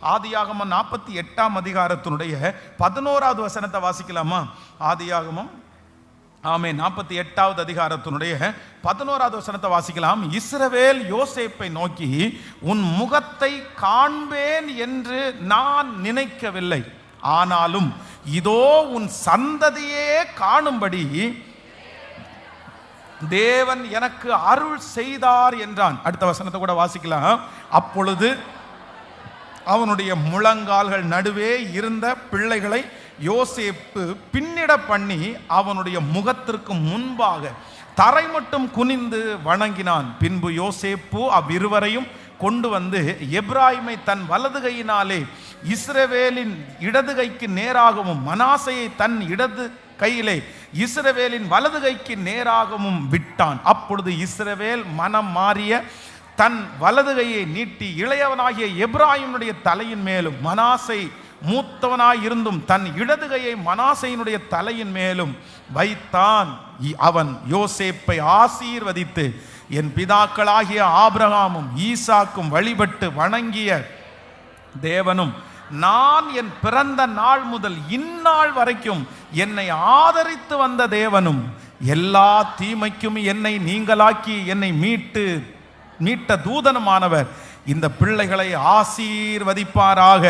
ஆதியாகமம் 48ஆம் அதிகாரத்தினுடைய 11வது வசனத்தை வாசிக்கலாமா? ஆதியாகமம் 48வது அதிகாரத்தினுடைய 11வது வசனத்தை வாசிக்கலாம். இஸ்ரவேல் யோசேப்பை நோக்கி, உன் முகத்தை காண்பேன் என்று நான் நினைக்கவில்லை, ஆனாலும் இதோ உன் சந்ததியே காணும்படி தேவன் எனக்கு அருள் செய்தார் என்றான். அடுத்த வசனத்தை கூட வாசிக்கலாம். அப்பொழுது அவனுடைய முழங்கால்கள் நடுவே இருந்த பிள்ளைகளை யோசேப்பு பின்னிட பண்ணி அவனுடைய முகத்திற்கு முன்பாக தரை மட்டும் குனிந்து வணங்கினான். பின்பு யோசேப்பு அவ்விருவரையும் கொண்டு வந்து எப்ராயிமை தன் வலது கையினாலே இஸ்ரவேலின் இடது கைக்கு நேராகவும் மனாசையை தன் இடது கையிலே இஸ்ரவேலின் வலது கைக்கு நேராகவும் விட்டான். அப்பொழுது இஸ்ரவேல் மனம் மாறிய தன் வலது கையை நீட்டி இளையவனாகிய எப்ராயிமுடைய தலையின் மேலும் மனாசை மூத்தவனாய் இருந்தும் தன் இடது கையை மனாசையினுடைய தலையின் மேலும் வைத்தான். அவன் யோசேப்பை ஆசீர்வதித்து, என் பிதாக்களாகிய ஆபிரகாமும் ஈசாக்கும் வழிபட்டு வணங்கிய தேவனும் நான் என் பிறந்த நாள் முதல் இந்நாள் வரைக்கும் என்னை ஆதரித்து வந்த தேவனும் எல்லா தீமைக்கும் என்னை நீங்களாக்கி என்னை மீட்ட தூதனமானவர் இந்த பிள்ளைகளை ஆசீர்வதிப்பாராக.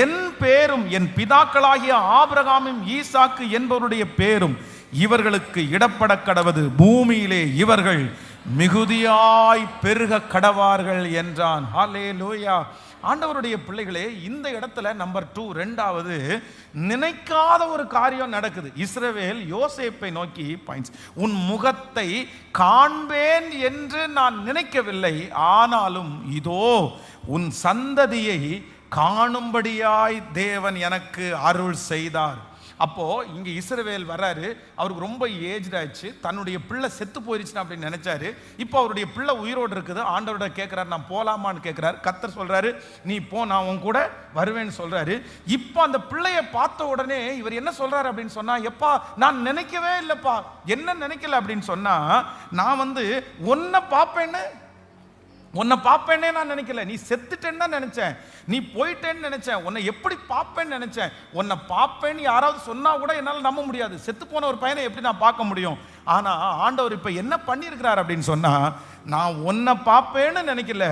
என் பேரும் என் பிதாக்களாகிய ஆபிரகாமும் ஈசாக்கு என்பவருடைய பேரும் இவர்களுக்கு இடப்பட கடவது, பூமியிலே இவர்கள் மிகுதியாய் பெருக கடவார்கள் என்றான். ஹல்லேலூயா. ஆண்டவருடைய பிள்ளைகளே, இந்த இடத்துல நம்பர் 2, ரெண்டாவது நினைக்காத ஒரு காரியம் நடக்குது. இஸ்ரவேல் யோசேப்பை நோக்கி பாயிண்ட்ஸ், உன் முகத்தை காண்பேன் என்று நான் நினைக்கவில்லை, ஆனாலும் இதோ உன் சந்ததியை காணும்படியாய் தேவன் எனக்கு அருள் செய்தார். அப்போ இங்க இஸ்ரவேல் வர்றாரு. அவருக்கு ரொம்ப ஏஜ் ஆயிடுச்சு, தன்னுடைய பிள்ளை செத்து போயிருச்சுன்னு அப்படின்னு நினைச்சாரு. இப்போ அவருடைய பிள்ளை உயிரோடு இருக்குது. ஆண்டவரோட கேட்கிறாரு, நான் போலாமான்னு கேட்கிறாரு. கர்த்தர் சொல்றாரு, நீ போ, நான் உன் கூட வருவேன்னு சொல்றாரு. இப்போ அந்த பிள்ளைய பார்த்த உடனே இவர் என்ன சொல்றாரு அப்படின்னு சொன்னா, எப்பா நான் நினைக்கவே இல்லப்பா. என்ன நினைக்கல அப்படின்னு சொன்னா, நான் உன்னை பார்ப்பேன்னே நான் நினைக்கல. நீ செத்துட்டேன்னு தான் நினைச்சேன், நீ போயிட்டேன்னு நினைச்சேன், உன்னை எப்படி பார்ப்பேன்னு நினைச்சேன். உன்னை பார்ப்பேன்னு யாராவது சொன்னா கூட என்னால் நம்ப முடியாது. செத்து போன ஒரு பையனை எப்படி நான் பார்க்க முடியும்? ஆனா ஆண்டவர் இப்ப என்ன பண்ணியிருக்கிறார் அப்படின்னு சொன்னா, நான் உன்னை பார்ப்பேன்னு நினைக்கல,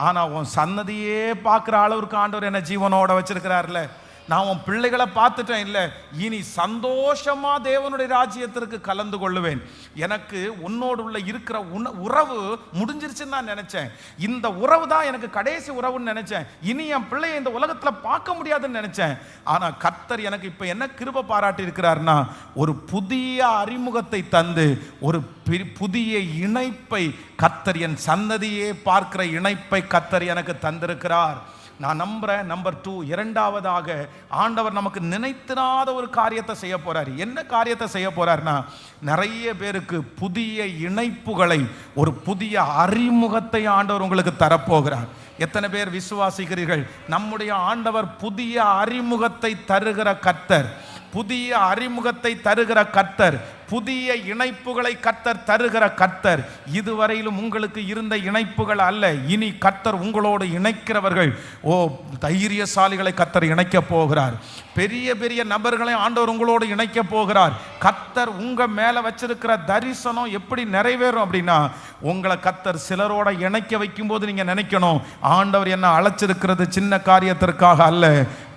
ஆனா உன் சன்னதியே பார்க்குற அளவுக்கு ஆண்டவர் என்ன ஜீவனோட வச்சிருக்கிறார்ல. நான் உன் பிள்ளைகளை பார்த்துட்டேன், இல்லை இனி சந்தோஷமா தேவனுடைய ராஜ்யத்திற்கு கலந்து கொள்ளுவேன். எனக்கு உன்னோடு உள்ள இருக்கிற உறவு முடிஞ்சிருச்சுன்னு நான் நினைச்சேன். இந்த உறவு தான் எனக்கு கடைசி உறவுன்னு நினைச்சேன். இனி என் பிள்ளையை இந்த உலகத்துல பார்க்க முடியாதுன்னு நினைச்சேன். ஆனா கர்த்தர் எனக்கு இப்ப என்ன கிருபை பாராட்டி இருக்கிறார்னா, ஒரு புதிய அறிமுகத்தை தந்து ஒரு புதிய இணைப்பை கர்த்தர், என் சன்னதியே பார்க்கிற இணைப்பை கர்த்தர் எனக்கு தந்திருக்கிறார். நான் நம்புறேன். நம்பர் 2, இரண்டாவதாக ஆண்டவர் நமக்கு நினைத்திராத ஒரு காரியத்தை செய்ய போறார். என்ன காரியத்தை செய்ய போறார்னா, நிறைய பேருக்கு புதிய இணைப்புகளை, ஒரு புதிய அறிமுகத்தை ஆண்டவர் உங்களுக்கு தரப்போகிறார். எத்தனை பேர் விசுவாசிக்கிறீர்கள்? நம்முடைய ஆண்டவர் புதிய அறிமுகத்தை தருகிற கர்த்தர், புதிய அறிமுகத்தை தருகிற கர்த்தர், புதிய இணைப்புகளை கர்த்தர் தருகிற கர்த்தர். இதுவரையிலும் உங்களுக்கு இருந்த இணைப்புகள் அல்ல, இனி கர்த்தர் உங்களோடு இணைக்கிறவர்கள். தைரியசாலிகளை கர்த்தர் இணைக்க போகிறார். பெரிய பெரிய நபர்களை ஆண்டவர் உங்களோடு இணைக்க போகிறார். கர்த்தர் உங்க மேல வச்சிருக்கிற தரிசனம் எப்படி நிறைவேறும் அப்படின்னா, உங்களை கர்த்தர் சிலரோட இணைக்க வைக்கும் போது நீங்க நினைக்கணும், ஆண்டவர் என்ன அழைச்சிருக்கிறது சின்ன காரியத்திற்காக அல்ல,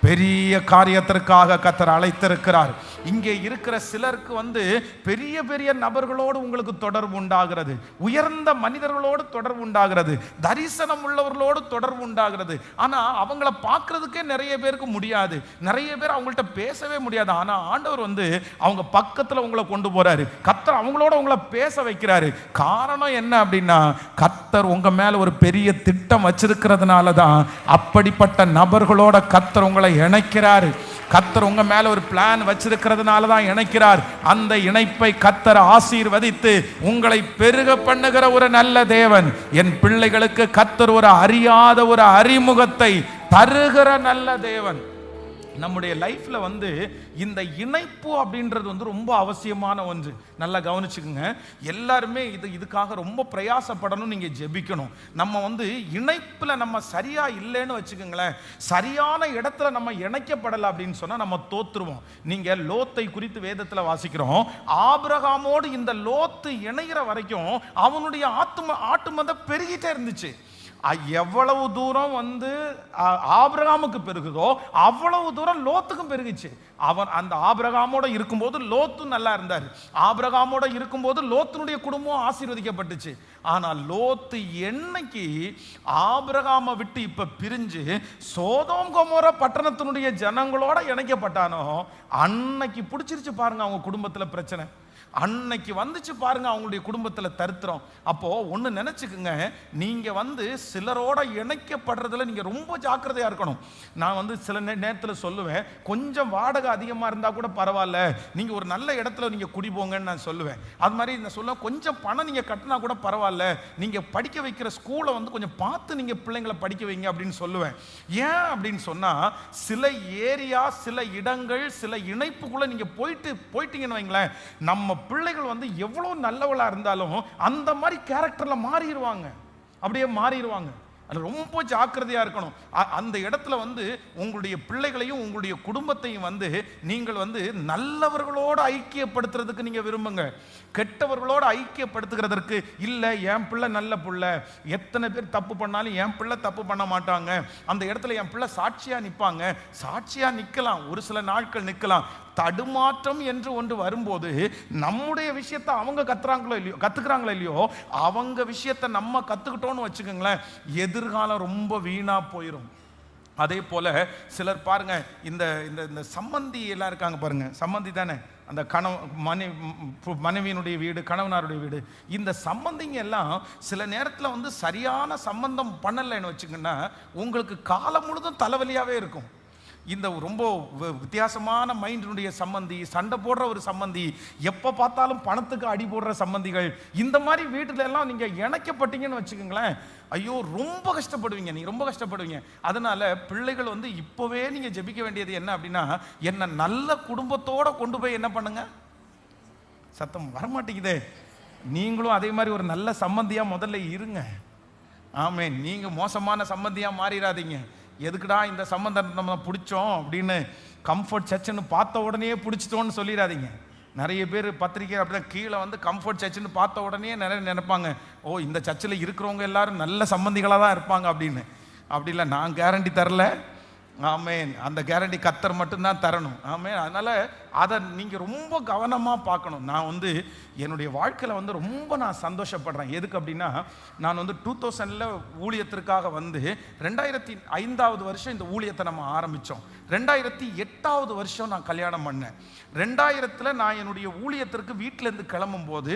பெரிய காரியத்திற்காக கர்த்தர் அழைத்திருக்கிறார். இங்கே இருக்கிற சிலருக்கு பெரிய பெரிய நபர்களோடு உங்களுக்கு தொடர்பு உண்டாகிறது, உயர்ந்த மனிதர்களோடு தொடர்பு உண்டாகிறது, தரிசனம் உள்ளவர்களோடு தொடர்பு உண்டாகிறது. ஆனா அவங்கள பார்க்கறதுக்கே நிறைய பேருக்கு முடியாது, நிறைய பேர் அவங்கள்ட்ட பேசவே முடியாது. ஆனா ஆண்டவர் அவங்க பக்கத்துல உங்களை கொண்டு போறாரு. கர்த்தர் அவங்களோட உங்களை பேச வைக்கிறாரு. காரணம் என்ன அப்படின்னா, கர்த்தர் உங்க மேல ஒரு பெரிய திட்டம் வச்சிருக்கிறதுனால தான் அப்படிப்பட்ட நபர்களோட கர்த்தர் உங்களை இணைக்கிறாரு. கர்த்தர் உங்க மேல ஒரு பிளான் வச்சிருக்கிறதுனால தான் இணைக்கிறார். அந்த இணைப்பை கர்த்தர் ஆசீர்வதித்து உங்களை பெருக பண்ணுகிற ஒரு நல்ல தேவன். என் பிள்ளைகளுக்கு கர்த்தர் ஒரு அறியாத ஒரு அறிமுகத்தை தருகிற நல்ல தேவன். நம்முடைய லைஃப்ல வந்து இந்த இணைப்பு அப்படின்றது வந்து ரொம்ப அவசியமான ஒன்று. நல்லா கவனிச்சுக்குங்க. எல்லாருமே இதுக்காக ரொம்ப பிரயாசப்படணும், நீங்க ஜெபிக்கணும். நம்ம வந்து இணைப்புல நம்ம சரியா இல்லைன்னு வச்சுக்கோங்களேன், சரியான இடத்துல நம்ம இணைக்கப்படலை அப்படின்னு சொன்னா நம்ம தோத்துருவோம். நீங்க லோத்தை குறித்து வேதத்துல வாசிக்கிறோம். ஆபிரகாமோடு இந்த லோத்து இணைகிற வரைக்கும் அவனுடைய ஆட்டுமந்த பெருகிட்டே இருந்துச்சு. எவ்வளவு தூரம் வந்து ஆபிரகாமுக்கு பெருகுதோ அவ்வளவு தூரம் லோத்துக்கும் பெருகுச்சு. அவன் அந்த ஆபிரகாமோட இருக்கும்போது லோத்து நல்லா இருந்தார். ஆபிரகாமோட இருக்கும்போது லோத்துனுடைய குடும்பம் ஆசீர்வதிக்கப்பட்டுச்சு. ஆனால் லோத்து என்னைக்கு ஆபிரகாமை விட்டு இப்ப பிரிஞ்சு சோதோம் கொமோரா பட்டணத்தினுடைய ஜனங்களோட இணைக்கப்பட்டானோ அன்னைக்கு பிடிச்சிருச்சு பாருங்க அவங்க குடும்பத்துல பிரச்சனை. அன்னைக்கு வந்துச்சு பாருங்க அவங்களுடைய குடும்பத்தில் தரித்திரம். அப்போ ஒன்று நினைச்சுக்குங்க, நீங்க வந்து சிலரோட இணைக்கப்படுறதுல நீங்க ரொம்ப ஜாக்கிரதையா இருக்கணும். நான் வந்து சில நேரத்தில் சொல்லுவேன், கொஞ்சம் வாடகை அதிகமாக இருந்தால் கூட பரவாயில்ல, நீங்க ஒரு நல்ல இடத்துல நீங்க குடி போங்கன்னு நான் சொல்லுவேன். அது மாதிரி நான் சொல்லுவேன், கொஞ்சம் பணம் நீங்க கட்டினா கூட பரவாயில்ல, நீங்க படிக்க வைக்கிற ஸ்கூலை வந்து கொஞ்சம் பார்த்து நீங்க பிள்ளைங்களை படிக்க வைங்க அப்படின்னு சொல்லுவேன். ஏன் அப்படின்னு சொன்னா, சில ஏரியா, சில இடங்கள், சில இணைப்புக்குள்ள நீங்க போயிட்டீங்கன்னு வைங்களேன், நம்ம பிள்ளைகள் வந்து எவ்வளவு நல்லவளா இருந்தாலும் அந்த மாதிரி கேரக்டர்ல மாறிடுவாங்க, அப்படியே மாறிடுவாங்க. அது ரொம்ப ஜாக்கிரதையா இருக்கணும். அந்த இடத்துல வந்து உங்களுடைய பிள்ளைகளையும் உங்களுடைய குடும்பத்தையும் வந்து நீங்கள் வந்து நல்லவர்களோட ஐக்கியப்படுத்துறதுக்கு நீங்க விரும்புங்க. கெட்டவர்களோட ஐக்கியப்படுத்துகிறதற்கு இல்ல, என் பிள்ளை நல்ல பிள்ளை, எத்தனை பேர் தப்பு பண்ணாலும் என் பிள்ளை தப்பு பண்ண மாட்டாங்க, அந்த இடத்துல என் பிள்ளை சாட்சியா நிற்பாங்க. சாட்சியா நிற்கலாம், ஒரு சில நாட்கள் நிற்கலாம். தடுமாற்றம் என்று ஒன்று வரும்போது நம்முடைய விஷயத்தை அவங்க கத்துக்கிறாங்களோ இல்லையோ, அவங்க விஷயத்தை நம்ம கத்துக்கிட்டோம்னு வச்சுக்கோங்களேன், எதிர்காலம் ரொம்ப வீணா போயிடும். அதே போல சிலர் பாருங்க, இந்த இந்த சம்பந்தி எல்லாம் இருக்காங்க பாருங்க, சம்பந்தி தானே, அந்த மனைவியினுடைய வீடு, கணவனாருடைய வீடு, இந்த சம்பந்திங்க எல்லாம் சில நேரத்தில் வந்து சரியான சம்பந்தம் பண்ணலைன்னு வச்சுங்கன்னா உங்களுக்கு காலம் முழுதும் தலைவலியாவே இருக்கும். இந்த ரொம்ப வித்தியாசமான மைண்டினுடைய சம்பந்தி, சண்டை போடுற ஒரு சம்பந்தி, எப்போ பார்த்தாலும் பணத்துக்கு அடி போடுற சம்பந்திகள், இந்த மாதிரி வீட்டுல எல்லாம் நீங்க இணைக்கப்பட்டீங்கன்னு வச்சுக்கோங்களேன், ஐயோ ரொம்ப கஷ்டப்படுவீங்க, நீங்க ரொம்ப கஷ்டப்படுவீங்க. அதனால பிள்ளைகள் வந்து இப்போவே நீங்க ஜெபிக்க வேண்டியது என்ன அப்படின்னா, என்ன நல்ல குடும்பத்தோட கொண்டு போய் என்ன பண்ணுங்க. சத்தம் வரமாட்டேங்குதே. நீங்களும் அதே மாதிரி ஒரு நல்ல சம்பந்தியா முதல்ல இருங்க. ஆமென். நீங்க மோசமான சம்பந்தியா மாறிடாதீங்க. எதுக்குடா இந்த சம்பந்தம் நம்ம பிடிச்சோம் அப்படின்னு கம்ஃபர்ட் சர்ச்சுன்னு பார்த்த உடனே பிடிச்சிட்டோன்னு சொல்லிடாதீங்க. நிறைய பேர் பத்திரிக்கை அப்படிதான் கீழே வந்து கம்ஃபர்ட் சர்ச்சுன்னு பார்த்த உடனே நிறைய நினைப்பாங்க, ஓ இந்த சர்ச்சில் இருக்கிறவங்க எல்லாரும் நல்ல சம்பந்திகளாக தான் இருப்பாங்க அப்படின்னு. அப்படி இல்லை, நான் கேரண்டி தரல. ஆமேன். அந்த கேரண்டி கர்த்தர் மட்டும்தான் தரணும். ஆமேன். அதனால அதை நீங்க ரொம்ப கவனமா பார்க்கணும். நான் வந்து என்னுடைய வாழ்க்கையில வந்து ரொம்ப நான் சந்தோஷப்படுறேன். எதுக்கு அப்படின்னா, நான் வந்து 2000ல ஊழியத்திற்காக வந்து 2005வது வருஷம் இந்த ஊழியத்தை நம்ம ஆரம்பிச்சோம். 2008வது வருஷம் நான் கல்யாணம் பண்ணேன். 2000ல் நான் என்னுடைய ஊழியத்திற்கு வீட்டிலேருந்து கிளம்பும் போது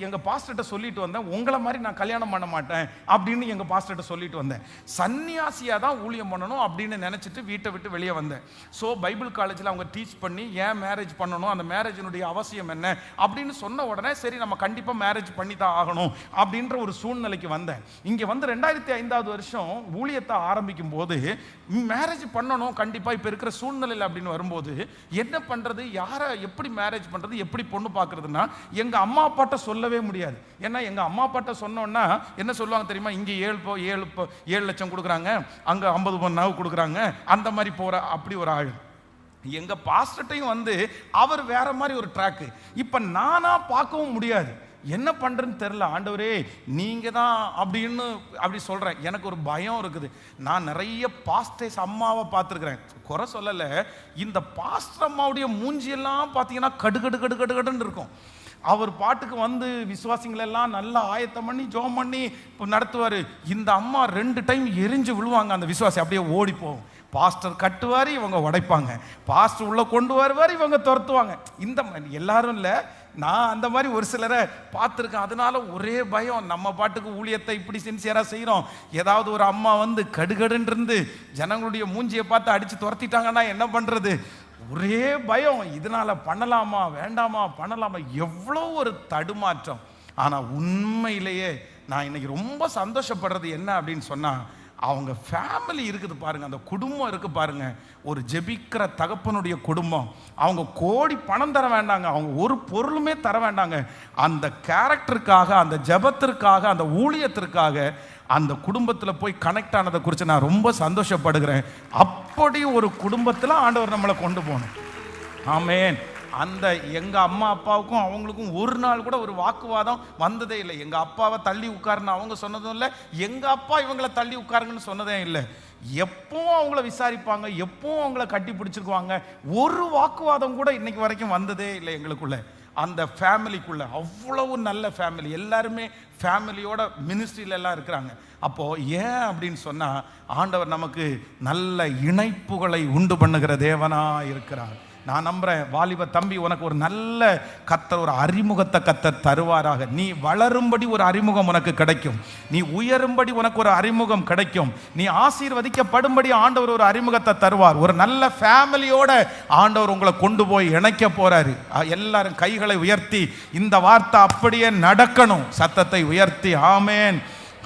எங்க பாஸ்டர்கிட்ட சொல்லிட்டு வந்தேன், உங்களை மாதிரி நான் கல்யாணம் பண்ண மாட்டேன் அப்படின்னு எங்க பாஸ்டர்கிட்ட சொல்லிட்டு வந்தேன். சன்னியாசியா தான் ஊழியம் பண்ணணும் அப்படின்னு நினைச்சிட்டு வீட்டை விட்டு வெளியே வந்தேன். ஸோ பைபிள் காலேஜில் அவங்க டீச் பண்ணி ஏன் மேரேஜ் பண்ணணும், அந்த மேரேஜினுடைய அவசியம் என்ன அப்படின்னு சொன்ன உடனே சரி நம்ம கண்டிப்பாக மேரேஜ் பண்ணி தான் ஆகணும் அப்படின்ற ஒரு சூழ்நிலைக்கு வந்தேன். இங்கே வந்து 2005வது வருஷம் ஊழியத்தை ஆரம்பிக்கும் போது மேரேஜ் பண்ணணும் கண்டிப்பாக இப்போ இருக்கிற சூழ்நிலையில் அப்படின்னு வரும்போது என்ன பண்ணுறது, யாரை எப்படி மேரேஜ் பண்ணுறது, எப்படி பொண்ணு பார்க்குறதுன்னா எங்கள் அம்மா அப்பாட்ட சொல்லவே முடியாது. ஏன்னா எங்கள் அம்மா அப்பாட்ட சொன்னோன்னா என்ன சொல்லுவாங்க தெரியுமா, இங்கே 7 லட்சம் கொடுக்குறாங்க, அங்கே 50 பவுன் கொடுக்குறாங்க, அந்த மாதிரி போகிற அப்படி ஒரு ஆள். எங்க பாஸ்டர்ட்டையும் வந்து அவர் வேற மாதிரி ஒரு ட்ராக்கு. இப்ப நானா பார்க்கவும் முடியாது, என்ன பண்றேன்னு தெரியல. ஆண்டவரே நீங்க தான் அப்படின்னு அப்படி சொல்றேன். எனக்கு ஒரு பயம் இருக்குது. நான் நிறைய பாஸ்டர்ஸ் அம்மாவை பார்த்துருக்கிறேன், குறை சொல்லலை. இந்த பாஸ்டர் அம்மாவுடைய மூஞ்சியெல்லாம் பார்த்தீங்கன்னா கடுகடுன்னு இருக்கும். அவர் பாட்டுக்கு வந்து விசுவாசிங்களெல்லாம் நல்லா ஆயத்தம் பண்ணி ஜோம் பண்ணி நடத்துவார். இந்த அம்மா 2 டைம் எரிஞ்சு விழுவாங்க, அந்த விசுவாசி அப்படியே ஓடி போகும். பாஸ்டர் கட்டுவார், இவங்க உடைப்பாங்க. பாஸ்டர் உள்ள கொண்டு வருவார், இவங்க துரத்துவாங்க. இந்த மாதிரி எல்லாரும் இல்லை, நான் அந்த மாதிரி ஒரு சிலரை பார்த்துருக்கேன். அதனால ஒரே பயம், நம்ம பாட்டுக்கு ஊழியத்தை இப்படி சின்சியராக செய்கிறோம், ஏதாவது ஒரு அம்மா வந்து கடுகடுன்னு இருந்து ஜனங்களுடைய மூஞ்சியை பார்த்து அடித்து துரத்திட்டாங்கன்னா என்ன பண்ணுறது, ஒரே பயம். இதனால பண்ணலாமா வேண்டாமா, பண்ணலாமா, எவ்வளோ ஒரு தடுமாற்றம். ஆனால் உண்மையிலேயே நான் இன்னைக்கு ரொம்ப சந்தோஷப்படுறது என்ன அப்படின்னு சொன்னால், அவங்க ஃபேமிலி இருக்குது பாருங்க, அந்த குடும்பம் இருக்கு பாருங்க, ஒரு ஜெபிக்கிற தகப்பனுடைய குடும்பம். அவங்க கோடி பணம் தர வேண்டாங்க, அவங்க ஒரு பொருளுமே தர வேண்டாங்க. அந்த கேரக்டருக்காக, அந்த ஜெபத்திற்காக, அந்த ஊழியத்திற்காக அந்த குடும்பத்தில் போய் கனெக்ட் ஆனதை குறித்து நான் ரொம்ப சந்தோஷப்படுகிறேன். அப்படி ஒரு குடும்பத்தில் ஆண்டவர் நம்மளை கொண்டு போகணும். ஆமேன். அந்த எங்கள் அம்மா அப்பாவுக்கும் அவங்களுக்கும் ஒரு நாள் கூட ஒரு வாக்குவாதம் வந்ததே இல்லை. எங்கள் அப்பாவை தள்ளி உட்காருன்னு அவங்க சொன்னதும் இல்லை, எங்கள் அப்பா இவங்களை தள்ளி உட்காருங்கன்னு சொன்னதே இல்லை. எப்பவும் அவங்கள விசாரிப்பாங்க, எப்பவும் அவங்கள கட்டி பிடிச்சிருக்குவாங்க. ஒரு வாக்குவாதம் கூட இன்னைக்கு வரைக்கும் வந்ததே இல்லை எங்களுக்குள்ள, அந்த ஃபேமிலிக்குள்ள. அவ்வளவு நல்ல ஃபேமிலி, எல்லாருமே ஃபேமிலியோட மினிஸ்ட்ரியில எல்லாம் இருக்கிறாங்க. அப்போ ஏன் அப்படின்னு சொன்னா, ஆண்டவர் நமக்கு நல்ல இணைப்புகளை உண்டு பண்ணுகிற தேவனா இருக்கிறார். நான் நம்புறேன் வாலிப தம்பி, உனக்கு ஒரு நல்ல கத்தர், ஒரு அறிமுகத்தை கத்தர் தருவாராக. நீ வளரும்படி ஒரு அறிமுகம் உனக்கு கிடைக்கும், நீ உயரும்படி உனக்கு ஒரு அறிமுகம் கிடைக்கும், நீ ஆசீர்வதிக்கப்படும்படி ஆண்டவர் ஒரு அறிமுகத்தை தருவார். ஒரு நல்ல ஃபேமிலியோட ஆண்டவர் உங்களை கொண்டு போய் இணைக்க போறாரு. எல்லாரும் கைகளை உயர்த்தி இந்த வார்த்தை அப்படியே நடக்கணும். சத்தத்தை உயர்த்தி ஆமேன்,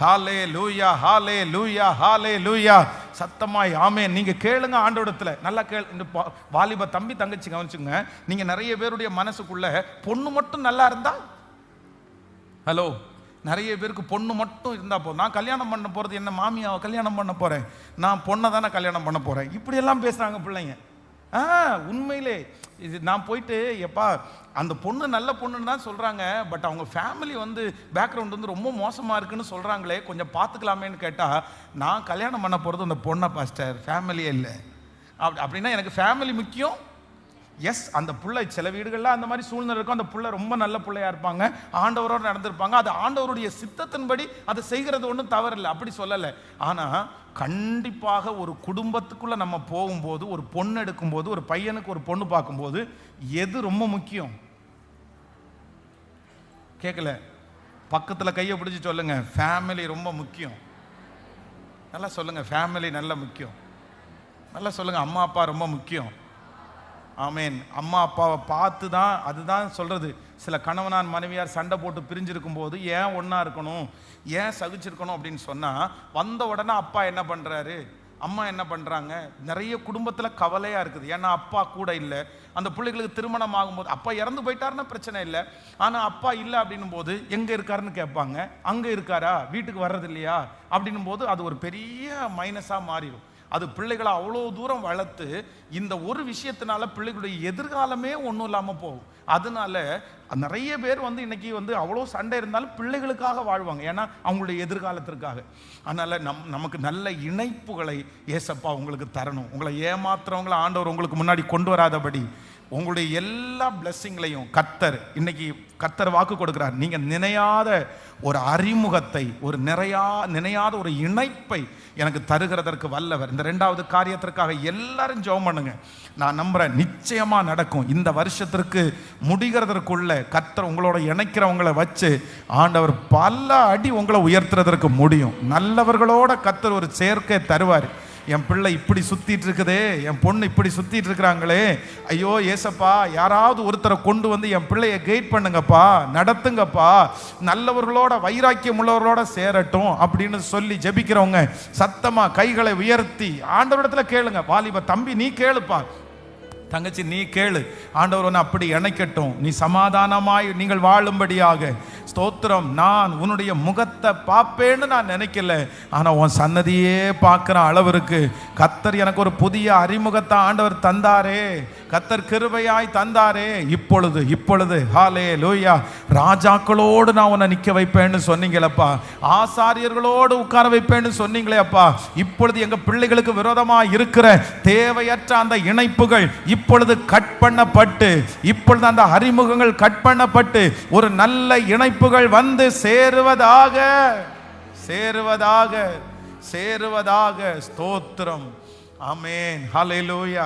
ஹல்லேலூயா, ஹல்லேலூயா, ஹல்லேலூயா. சத்தமாய் ஆமேன். நீங்க கேளுங்க ஆண்டவரிடத்துல, நல்லா இந்த வாலிப தம்பி தங்கச்சி கவனிச்சுங்க. நீங்க நிறைய பேருடைய மனசுக்குள்ள பொண்ணு மட்டும் நல்லா இருந்தா, ஹலோ, நிறைய பேருக்கு பொண்ணு மட்டும் இருந்தா போதும். நான் கல்யாணம் பண்ண போறது என்ன மாமியாவை கல்யாணம் பண்ண போறேன், நான் பொண்ணை தானே கல்யாணம் பண்ண போறேன், இப்படி எல்லாம் பேசுறாங்க பிள்ளைங்க. உண்மையிலே இது நான் போயிட்டு, எப்பா அந்த பொண்ணு நல்ல பொண்ணுன்னு தான் சொல்கிறாங்க, பட் அவங்க ஃபேமிலி பேக்ரவுண்ட் ரொம்ப மோசமாக இருக்குன்னு சொல்கிறாங்களே, கொஞ்சம் பார்த்துக்கலாமேன்னு கேட்டால், நான் கல்யாணம் பண்ண போகிறது அந்த பொண்ணை பாஸ்டர், ஃபேமிலியே இல்லை. அப்படின்னா எனக்கு ஃபேமிலி முக்கியம். எஸ், அந்த பிள்ளை சில வீடுகளில் அந்த மாதிரி சூழ்நிலை இருக்கும், அந்த பிள்ளை ரொம்ப நல்ல பிள்ளையா இருப்பாங்க, ஆண்டவரோடு நடந்திருப்பாங்க, அது ஆண்டவருடைய சித்தத்தின்படி அதை செய்கிறது ஒன்றும் தவறில்லை, அப்படி சொல்லலை. ஆனால் கண்டிப்பாக ஒரு குடும்பத்துக்குள்ளே நம்ம போகும்போது, ஒரு பொண்ணு எடுக்கும்போது, ஒரு பையனுக்கு ஒரு பொண்ணு பார்க்கும்போது எது ரொம்ப முக்கியம்? கேட்கல, பக்கத்தில் கையை பிடிச்சி சொல்லுங்க, ஃபேமிலி ரொம்ப முக்கியம். நல்லா சொல்லுங்க, ஃபேமிலி நல்ல முக்கியம். நல்லா சொல்லுங்க, அம்மா அப்பா ரொம்ப முக்கியம். ஆமேன். அம்மா அப்பாவை பார்த்து தான், அதுதான் சொல்றது. சில கணவனான் மனைவியார் சண்டை போட்டு பிரிஞ்சிருக்கும் போது ஏன் ஒன்றா இருக்கணும், ஏன் சகிச்சிருக்கணும் அப்படின்னு சொன்னால், வந்த உடனே அப்பா என்ன பண்ணுறாரு, அம்மா என்ன பண்ணுறாங்க, நிறைய குடும்பத்தில் கவலையாக இருக்குது. ஏன்னா அப்பா கூட இல்லை. அந்த பிள்ளைகளுக்கு திருமணம் ஆகும்போது, அப்பா இறந்து போயிட்டாருன்னா பிரச்சனை இல்லை, ஆனால் அப்பா இல்லை அப்படின்னும் போது எங்கே இருக்காருன்னு கேட்பாங்க. அங்கே இருக்காரா, வீட்டுக்கு வர்றது இல்லையா அப்படின்னும் போது அது ஒரு பெரிய மைனஸாக மாறிடும். அது பிள்ளைகளை அவ்வளோ தூரம் வளர்த்து இந்த ஒரு விஷயத்தினால பிள்ளைகளுடைய எதிர்காலமே ஒன்றும் இல்லாமல் போகும். அதனால நிறைய பேர் இன்னைக்கு அவ்வளோ சண்டை இருந்தாலும் பிள்ளைகளுக்காக வாழ்வாங்க, ஏன்னா அவங்களுடைய எதிர்காலத்திற்காக. அதனால நமக்கு நல்ல இணைப்புகளை ஏசப்பா உங்களுக்கு தரணும். உங்களை ஏமாத்துறவங்களை ஆண்டவர் உங்களுக்கு முன்னாடி கொண்டு வராதபடி உங்களுடைய எல்லா பிளஸ்ஸிங்களையும் கர்த்தர் வாக்கு கொடுக்கிறார். நீங்க நினையாத ஒரு அறிமுகத்தை, ஒரு நினையாத ஒரு இணைப்பை எனக்கு தருகிறதற்கு வல்லவர். இந்த 2வது காரியத்திற்காக எல்லாரும் ஜெபம் பண்ணுங்க. நான் நம்புறேன் நிச்சயமா நடக்கும். இந்த வருஷத்திற்கு முடிகிறதற்குள்ள கர்த்தர் உங்களோட இணைக்கிறவங்களை வச்சு ஆண்டவர் பல அடி உங்களை உயர்த்துறதற்கு முடியும். நல்லவர்களோட கர்த்தர் ஒரு சேர்க்கை தருவார். என் பிள்ளை இப்படி சுத்திட்டு இருக்குதே, என் பொண்ணு இப்படி சுத்திட்டு இருக்கிறாங்களே, ஐயோ ஏசப்பா, யாராவது ஒருத்தரை கொண்டு என் பிள்ளையை கைட் பண்ணுங்கப்பா, நடத்துங்கப்பா, நல்லவர்களோட வைராக்கியம் உள்ளவர்களோட சேரட்டும் அப்படின்னு சொல்லி ஜெபிக்கிறவங்க சத்தமா கைகளை உயர்த்தி ஆண்டவரிடத்துல கேளுங்க. வாலிப தம்பி நீ கேளுப்பா, தங்கச்சி நீ கேளு, ஆண்டவர் ஒன்று அப்படி இணைக்கட்டும், நீ சமாதானமாய் நீங்கள் வாழும்படியாக. ஸ்தோத்திரம். நான் உன்னுடைய முகத்தை பார்ப்பேன்னு நான் நினைக்கல, ஆனால் உன் சன்னதியே பார்க்குற அளவிற்கு கர்த்தர் எனக்கு ஒரு புதிய அறிமுகத்தை ஆண்டவர் தந்தாரே, கர்த்தர் கிருபையாய் தந்தாரே. இப்பொழுது ஹல்லேலூயா, ராஜாக்களோடு நான் உன்னை நிற்க வைப்பேன்னு சொன்னீங்களப்பா, ஆசாரியர்களோடு உட்கார வைப்பேன்னு சொன்னீங்களே அப்பா. இப்பொழுது எங்கள் பிள்ளைகளுக்கு விரோதமாக இருக்கிற தேவையற்ற அந்த இணைப்புகள் இப்பொழுது கட் பண்ணப்பட்டு, இப்பொழுது அந்த அறிமுகங்கள் கட் பண்ணப்பட்டு ஒரு நல்ல இணைப்புகள் சேருவதாக. ஸ்தோத்திரம். ஆமென். ஹல்லேலூயா.